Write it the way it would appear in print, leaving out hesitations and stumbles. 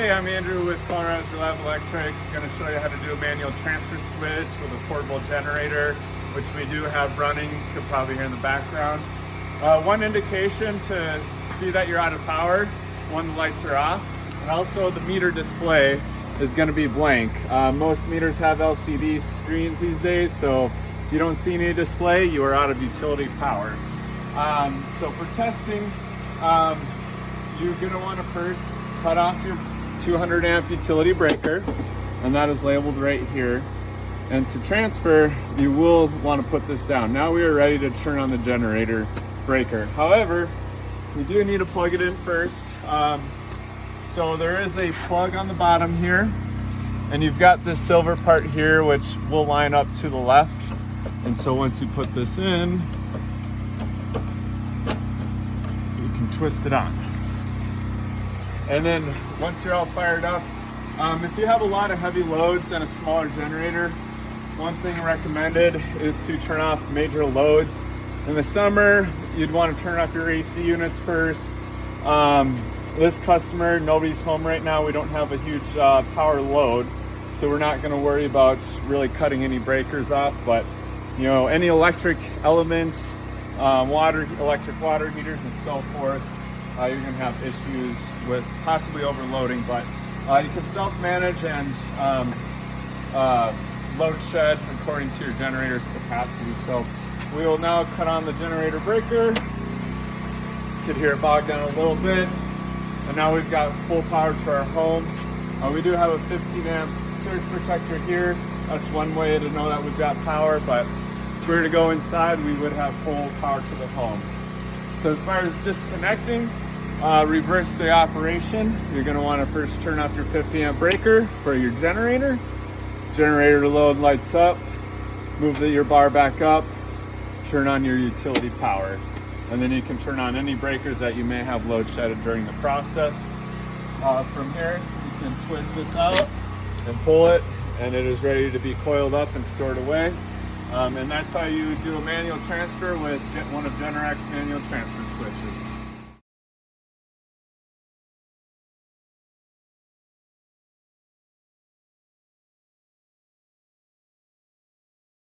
Hey, I'm Andrew with Colorado's Reliable Electric. I'm going to show you how to do a manual transfer switch with a portable generator, which we do have running. You can probably hear in the background. One indication to see that you're out of power when the lights are off, and also the meter display is going to be blank. Most meters have LCD screens these days, so if you don't see any display, you are out of utility power. So for testing, you're going to want to first cut off your 200 amp utility breaker, and that is labeled right here. And to transfer, you will want to put this down. Now we are ready to turn on the generator breaker. However, we do need to plug it in first. So there is a plug on the bottom here, and you've got this silver part here which will line up to the left. And so once you put this in, you can twist it on. And then once you're all fired up, if you have a lot of heavy loads and a smaller generator, one thing recommended is to turn off major loads. In the summer, you'd want to turn off your AC units first. This customer, nobody's home right now. We don't have a huge power load, so we're not going to worry about really cutting any breakers off. But you know, any electric elements, electric water heaters and so forth, you're going to have issues with possibly overloading, but you can self-manage and load shed according to your generator's capacity. So we will now cut on the generator breaker. You could hear it bog down a little bit. And now we've got full power to our home. We do have a 15 amp surge protector here. That's one way to know that we've got power, but if we were to go inside, we would have full power to the home. So as far as disconnecting, reverse the operation. You're going to want to first turn off your 50 amp breaker for your generator. Generator load lights up. Move your bar back up. Turn on your utility power. And then you can turn on any breakers that you may have load shedded during the process. From here, you can twist this out and pull it, and it is ready to be coiled up and stored away. And that's how you do a manual transfer with one of Generac's manual transfer switches.